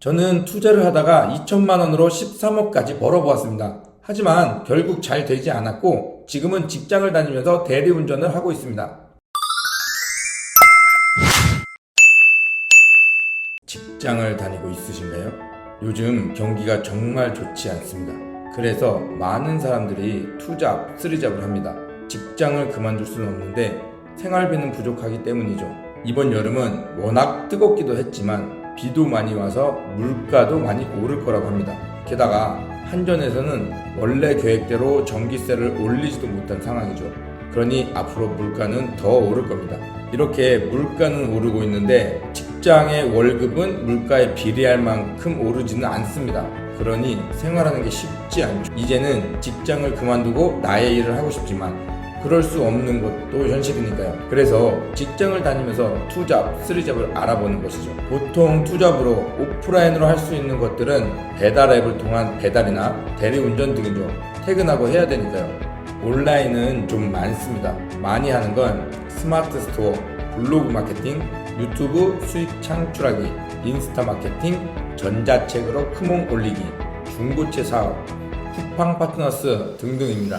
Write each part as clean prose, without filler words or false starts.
저는 투자를 하다가 2천만 원으로 13억까지 벌어보았습니다. 하지만 결국 잘 되지 않았고 지금은 직장을 다니면서 대리운전을 하고 있습니다. 직장을 다니고 있으신가요? 요즘 경기가 정말 좋지 않습니다. 그래서 많은 사람들이 투잡, 쓰리잡을 합니다. 직장을 그만둘 수는 없는데 생활비는 부족하기 때문이죠. 이번 여름은 워낙 뜨겁기도 했지만 비도 많이 와서 물가도 많이 오를 거라고 합니다. 게다가 한전에서는 원래 계획대로 전기세를 올리지도 못한 상황이죠. 그러니 앞으로 물가는 더 오를 겁니다. 이렇게 물가는 오르고 있는데 직장의 월급은 물가에 비례할 만큼 오르지는 않습니다. 그러니 생활하는 게 쉽지 않죠. 이제는 직장을 그만두고 나의 일을 하고 싶지만 그럴 수 없는 것도 현실이니까요. 그래서 직장을 다니면서 투잡, 쓰리잡을 알아보는 것이죠. 보통 투잡으로 오프라인으로 할 수 있는 것들은 배달 앱을 통한 배달이나 대리운전 등이죠. 퇴근하고 해야 되니까요. 온라인은 좀 많습니다. 많이 하는 건 스마트 스토어, 블로그 마케팅, 유튜브 수익 창출하기, 인스타 마케팅, 전자책으로 크몽 올리기, 중고체 사업, 쿠팡 파트너스 등등입니다.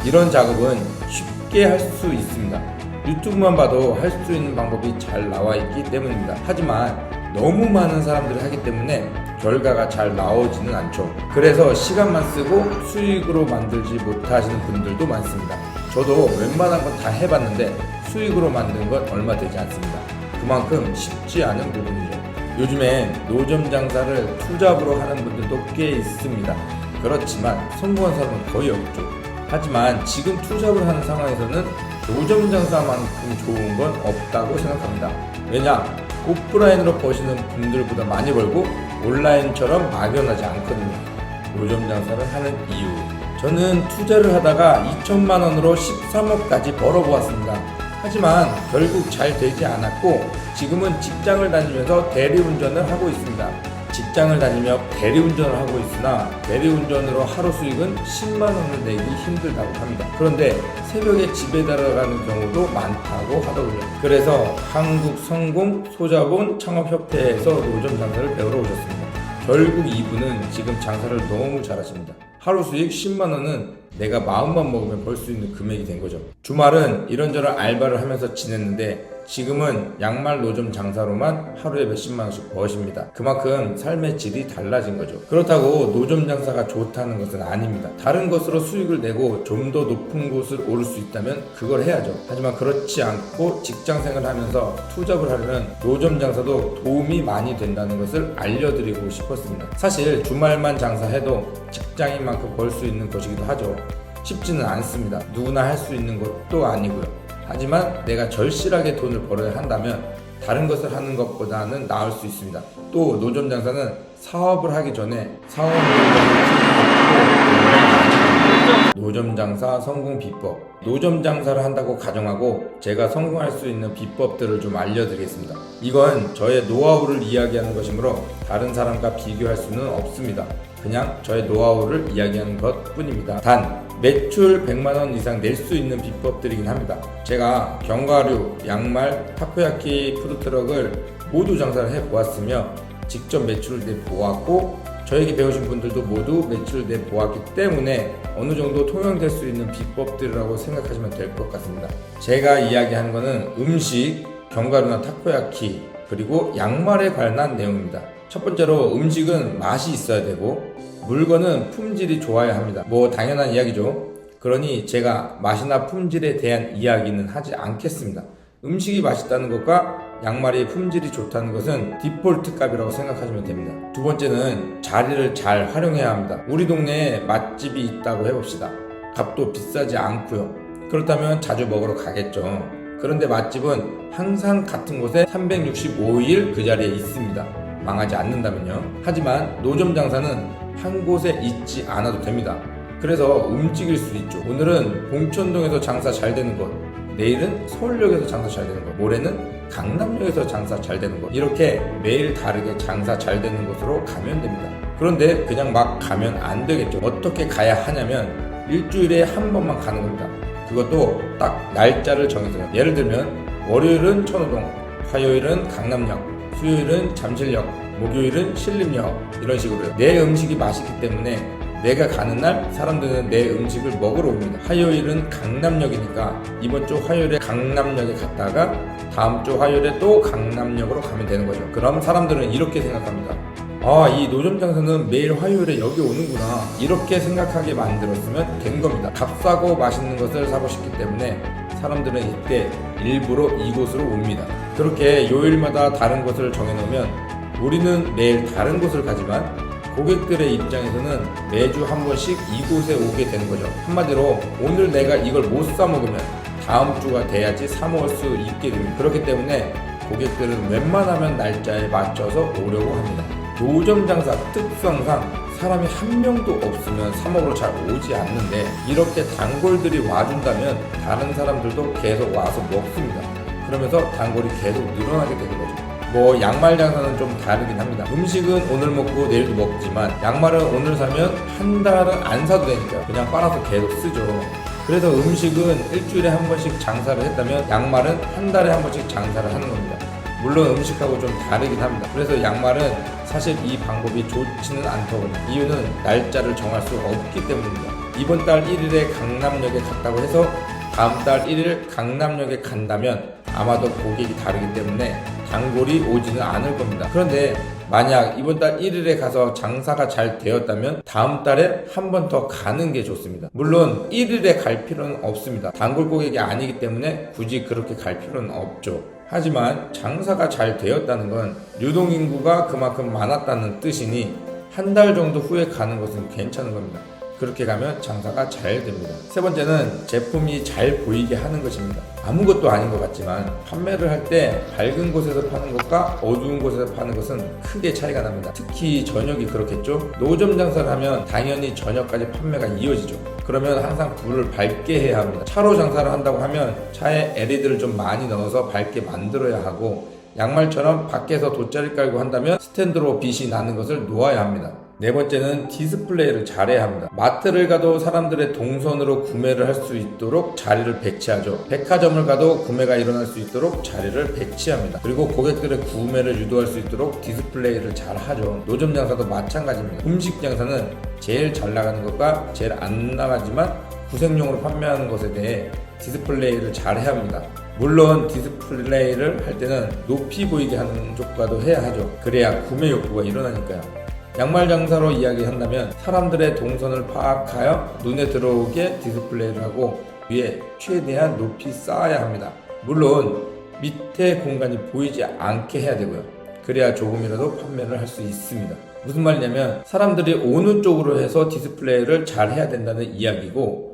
이런 작업은 쉽게 할 수 있습니다. 유튜브만 봐도 할 수 있는 방법이 잘 나와 있기 때문입니다. 하지만 너무 많은 사람들이 하기 때문에 결과가 잘 나오지는 않죠. 그래서 시간만 쓰고 수익으로 만들지 못하시는 분들도 많습니다. 저도 웬만한 건 다 해봤는데 수익으로 만든 건 얼마 되지 않습니다. 그만큼 쉽지 않은 부분이죠. 요즘에 노점 장사를 투잡으로 하는 분들도 꽤 있습니다. 그렇지만 성공한 사람은 거의 없죠. 하지만 지금 투잡을 하는 상황에서는 노점 장사만큼 좋은 건 없다고 생각합니다. 왜냐? 오프라인으로 버시는 분들보다 많이 벌고 온라인처럼 막연하지 않거든요. 노점 장사를 하는 이유. 저는 투자를 하다가 2천만 원으로 13억까지 벌어보았습니다. 하지만 결국 잘 되지 않았고 지금은 직장을 다니면서 대리운전을 하고 있습니다. 직장을 다니며 대리운전을 하고 있으나 대리운전으로 하루 수익은 10만 원을 내기 힘들다고 합니다. 그런데 새벽에 집에 들어가는 경우도 많다고 하더군요. 그래서 한국성공소자본 창업협회에서 노점 장사를 배우러 오셨습니다. 결국 이분은 지금 장사를 너무 잘하십니다. 하루 수익 10만 원은 내가 마음만 먹으면 벌 수 있는 금액이 된 거죠. 주말은 이런저런 알바를 하면서 지냈는데 지금은 양말 노점 장사로만 하루에 몇십만 원씩 버십니다. 그만큼 삶의 질이 달라진 거죠. 그렇다고 노점 장사가 좋다는 것은 아닙니다. 다른 것으로 수익을 내고 좀 더 높은 곳을 오를 수 있다면 그걸 해야죠. 하지만 그렇지 않고 직장생활을 하면서 투잡을 하려면 노점 장사도 도움이 많이 된다는 것을 알려드리고 싶었습니다. 사실 주말만 장사해도 직장인 만큼 벌 수 있는 것이기도 하죠. 쉽지는 않습니다. 누구나 할 수 있는 것도 아니고요. 하지만 내가 절실하게 돈을 벌어야 한다면 다른 것을 하는 것보다는 나을 수 있습니다. 또 노점 장사는 사업을 하기 전에 사업 노점 장사 성공 비법. 노점 장사를 한다고 가정하고 제가 성공할 수 있는 비법들을 좀 알려드리겠습니다. 이건 저의 노하우를 이야기하는 것이므로 다른 사람과 비교할 수는 없습니다. 그냥 저의 노하우를 이야기하는 것 뿐입니다. 단 매출 100만원 이상 낼 수 있는 비법들이긴 합니다. 제가 견과류, 양말, 타코야키 푸드트럭을 모두 장사를 해보았으며 직접 매출을 내보았고 저에게 배우신 분들도 모두 매출을 내보았기 때문에 어느 정도 통용될 수 있는 비법들이라고 생각하시면 될 것 같습니다. 제가 이야기하는 것은 음식, 견과류나 타코야키, 그리고 양말에 관한 내용입니다. 첫 번째로 음식은 맛이 있어야 되고 물건은 품질이 좋아야 합니다. 뭐 당연한 이야기죠. 그러니 제가 맛이나 품질에 대한 이야기는 하지 않겠습니다. 음식이 맛있다는 것과 양말이 품질이 좋다는 것은 디폴트 값이라고 생각하시면 됩니다. 두 번째는 자리를 잘 활용해야 합니다. 우리 동네에 맛집이 있다고 해봅시다. 값도 비싸지 않고요. 그렇다면 자주 먹으러 가겠죠. 그런데 맛집은 항상 같은 곳에 365일 그 자리에 있습니다. 망하지 않는다면요. 하지만 노점 장사는 한 곳에 있지 않아도 됩니다. 그래서 움직일 수 있죠. 오늘은 봉천동에서 장사 잘 되는 곳, 내일은 서울역에서 장사 잘 되는 곳, 모레는 강남역에서 장사 잘 되는 곳, 이렇게 매일 다르게 장사 잘 되는 곳으로 가면 됩니다. 그런데 그냥 막 가면 안 되겠죠. 어떻게 가야 하냐면 일주일에 한 번만 가는 겁니다. 그것도 딱 날짜를 정해서요. 예를 들면 월요일은 천호동, 화요일은 강남역, 수요일은 잠실역, 목요일은 신림역 이런 식으로요. 내 음식이 맛있기 때문에 내가 가는 날 사람들은 내 음식을 먹으러 옵니다. 화요일은 강남역이니까 이번 주 화요일에 강남역에 갔다가 다음 주 화요일에 또 강남역으로 가면 되는 거죠. 그럼 사람들은 이렇게 생각합니다. 아, 이 노점 장사는 매일 화요일에 여기 오는구나, 이렇게 생각하게 만들었으면 된 겁니다. 값싸고 맛있는 것을 사고 싶기 때문에 사람들은 이때 일부러 이곳으로 옵니다. 그렇게 요일마다 다른 곳을 정해놓으면 우리는 매일 다른 곳을 가지만 고객들의 입장에서는 매주 한 번씩 이곳에 오게 되는 거죠. 한마디로 오늘 내가 이걸 못 사 먹으면 다음 주가 돼야지 사 먹을 수 있게 됩니다. 그렇기 때문에 고객들은 웬만하면 날짜에 맞춰서 오려고 합니다. 노점 장사 특성상 사람이 한 명도 없으면 사 먹으러 잘 오지 않는데 이렇게 단골들이 와준다면 다른 사람들도 계속 와서 먹습니다. 그러면서 단골이 계속 늘어나게 되는 거죠. 뭐 양말 장사는 좀 다르긴 합니다. 음식은 오늘 먹고 내일도 먹지만 양말은 오늘 사면 한 달은 안 사도 되니까요. 그냥 빨아서 계속 쓰죠. 그래서 음식은 일주일에 한 번씩 장사를 했다면 양말은 한 달에 한 번씩 장사를 하는 겁니다. 물론 음식하고 좀 다르긴 합니다. 그래서 양말은 사실 이 방법이 좋지는 않더군요. 이유는 날짜를 정할 수 없기 때문입니다. 이번 달 1일에 강남역에 갔다고 해서 다음 달 1일 강남역에 간다면 아마도 고객이 다르기 때문에 단골이 오지는 않을 겁니다. 그런데 만약 이번 달 1일에 가서 장사가 잘 되었다면 다음 달에 한 번 더 가는 게 좋습니다. 물론 1일에 갈 필요는 없습니다. 단골 고객이 아니기 때문에 굳이 그렇게 갈 필요는 없죠. 하지만 장사가 잘 되었다는 건 유동인구가 그만큼 많았다는 뜻이니 한 달 정도 후에 가는 것은 괜찮은 겁니다. 그렇게 가면 장사가 잘 됩니다. 세 번째는 제품이 잘 보이게 하는 것입니다. 아무것도 아닌 것 같지만 판매를 할 때 밝은 곳에서 파는 것과 어두운 곳에서 파는 것은 크게 차이가 납니다. 특히 저녁이 그렇겠죠. 노점 장사를 하면 당연히 저녁까지 판매가 이어지죠. 그러면 항상 불을 밝게 해야 합니다. 차로 장사를 한다고 하면 차에 LED를 좀 많이 넣어서 밝게 만들어야 하고, 양말처럼 밖에서 돗자리 깔고 한다면 스탠드로 빛이 나는 것을 놓아야 합니다. 네 번째는 디스플레이를 잘해야 합니다. 마트를 가도 사람들의 동선으로 구매를 할 수 있도록 자리를 배치하죠. 백화점을 가도 구매가 일어날 수 있도록 자리를 배치합니다. 그리고 고객들의 구매를 유도할 수 있도록 디스플레이를 잘 하죠. 노점 장사도 마찬가지입니다. 음식 장사는 제일 잘 나가는 것과 제일 안 나가지만 구색용으로 판매하는 것에 대해 디스플레이를 잘 해야 합니다. 물론 디스플레이를 할 때는 높이 보이게 하는 쪽과도 해야 하죠. 그래야 구매 욕구가 일어나니까요. 양말 장사로 이야기한다면 사람들의 동선을 파악하여 눈에 들어오게 디스플레이를 하고 위에 최대한 높이 쌓아야 합니다. 물론 밑에 공간이 보이지 않게 해야 되고요. 그래야 조금이라도 판매를 할 수 있습니다. 무슨 말이냐면 사람들이 오는 쪽으로 해서 디스플레이를 잘 해야 된다는 이야기고,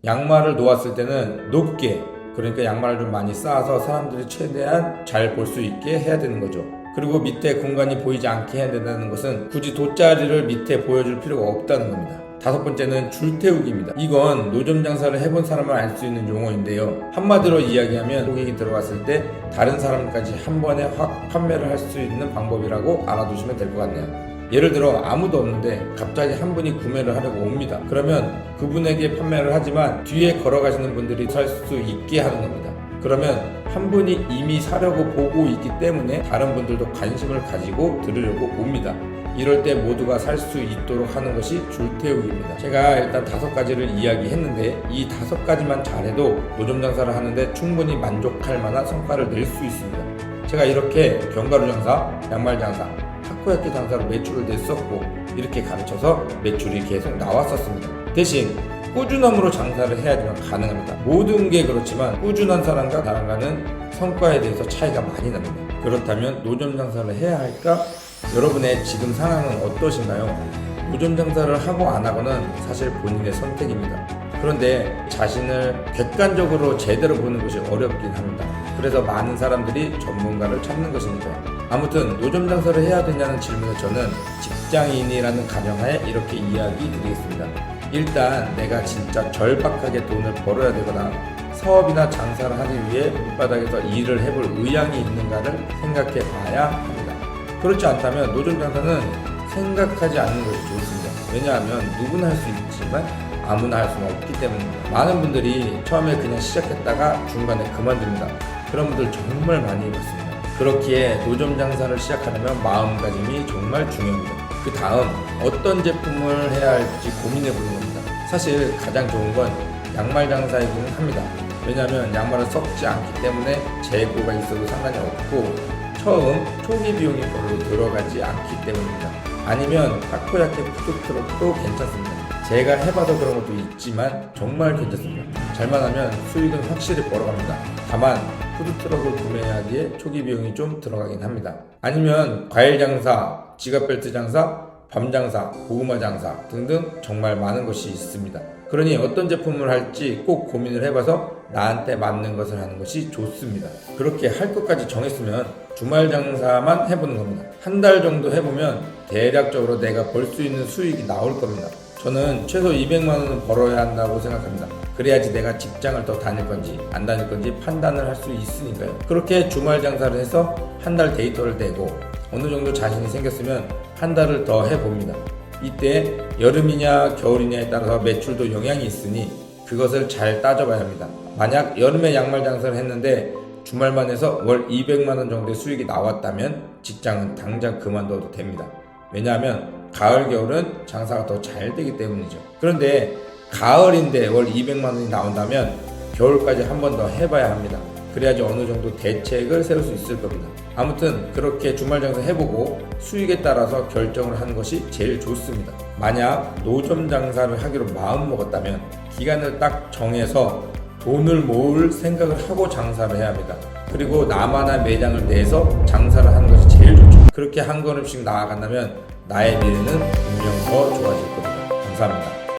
양말을 놓았을 때는 높게, 그러니까 양말을 좀 많이 쌓아서 사람들이 최대한 잘 볼 수 있게 해야 되는 거죠. 그리고 밑에 공간이 보이지 않게 해야 된다는 것은 굳이 돗자리를 밑에 보여줄 필요가 없다는 겁니다. 다섯 번째는 줄태우기입니다. 이건 노점 장사를 해본 사람은 알 수 있는 용어인데요. 한마디로 이야기하면 고객이 들어갔을 때 다른 사람까지 한 번에 확 판매를 할 수 있는 방법이라고 알아두시면 될 것 같네요. 예를 들어 아무도 없는데 갑자기 한 분이 구매를 하려고 옵니다. 그러면 그분에게 판매를 하지만 뒤에 걸어가시는 분들이 살 수 있게 하는 겁니다. 그러면 한 분이 이미 사려고 보고 있기 때문에 다른 분들도 관심을 가지고 들으려고 옵니다. 이럴 때 모두가 살 수 있도록 하는 것이 줄태우기입니다. 제가 일단 5가지를 이야기했는데 이 5가지만 잘해도 노점 장사를 하는데 충분히 만족할 만한 성과를 낼 수 있습니다. 제가 이렇게 견과류 장사, 양말 장사, 타코야끼 장사로 매출을 냈었고 이렇게 가르쳐서 매출이 계속 나왔었습니다. 대신 꾸준함으로 장사를 해야지만 가능합니다. 모든 게 그렇지만 꾸준한 사람과 나랑가는 성과에 대해서 차이가 많이 납니다. 그렇다면 노점 장사를 해야 할까? 여러분의 지금 상황은 어떠신가요? 노점 장사를 하고 안 하고는 사실 본인의 선택입니다. 그런데 자신을 객관적으로 제대로 보는 것이 어렵긴 합니다. 그래서 많은 사람들이 전문가를 찾는 것입니다. 아무튼 노점 장사를 해야 되냐는 질문에 저는 직장인이라는 가정하에 이렇게 이야기 드리겠습니다. 일단 내가 진짜 절박하게 돈을 벌어야 되거나 사업이나 장사를 하기 위해 밑바닥에서 일을 해볼 의향이 있는가를 생각해 봐야 합니다. 그렇지 않다면 노점 장사는 생각하지 않는 것이 좋습니다. 왜냐하면 누구나 할 수 있지만 아무나 할 수는 없기 때문입니다. 많은 분들이 처음에 그냥 시작했다가 중간에 그만둡니다. 그런 분들 정말 많이 봤습니다. 그렇기에 노점 장사를 시작하려면 마음가짐이 정말 중요합니다. 그 다음 어떤 제품을 해야 할지 고민해 보는 겁니다. 사실 가장 좋은 건 양말 장사이기는 합니다. 왜냐하면 양말은 썩지 않기 때문에 재고가 있어도 상관이 없고 처음 초기 비용이 별로 들어가지 않기 때문입니다. 아니면 타코야키 푸드트럭도 괜찮습니다. 제가 해봐서 그런 것도 있지만 정말 괜찮습니다. 잘만 하면 수익은 확실히 벌어갑니다. 다만 푸드트럭을 구매하기에 초기 비용이 좀 들어가긴 합니다. 아니면 과일 장사, 지갑벨트 장사, 밤 장사, 고구마 장사 등등 정말 많은 것이 있습니다. 그러니 어떤 제품을 할지 꼭 고민을 해봐서 나한테 맞는 것을 하는 것이 좋습니다. 그렇게 할 것까지 정했으면 주말 장사만 해보는 겁니다. 한 달 정도 해보면 대략적으로 내가 벌 수 있는 수익이 나올 겁니다. 저는 최소 200만 원은 벌어야 한다고 생각합니다. 그래야지 내가 직장을 더 다닐 건지 안 다닐 건지 판단을 할 수 있으니까요. 그렇게 주말 장사를 해서 한 달 데이터를 내고 어느 정도 자신이 생겼으면 한 달을 더 해봅니다. 이때 여름이냐 겨울이냐에 따라서 매출도 영향이 있으니 그것을 잘 따져봐야 합니다. 만약 여름에 양말 장사를 했는데 주말만 해서 월 200만 원 정도의 수익이 나왔다면 직장은 당장 그만둬도 됩니다. 왜냐하면 가을 겨울은 장사가 더 잘 되기 때문이죠. 그런데 가을인데 월 200만 원이 나온다면 겨울까지 한 번 더 해봐야 합니다. 그래야지 어느 정도 대책을 세울 수 있을 겁니다. 아무튼 그렇게 주말 장사 해보고 수익에 따라서 결정을 하는 것이 제일 좋습니다. 만약 노점 장사를 하기로 마음 먹었다면 기간을 딱 정해서 돈을 모을 생각을 하고 장사를 해야 합니다. 그리고 나만의 매장을 내서 장사를 하는 것이 제일 좋죠. 그렇게 한 걸음씩 나아간다면 나의 미래는 분명 더 좋아질 겁니다. 감사합니다.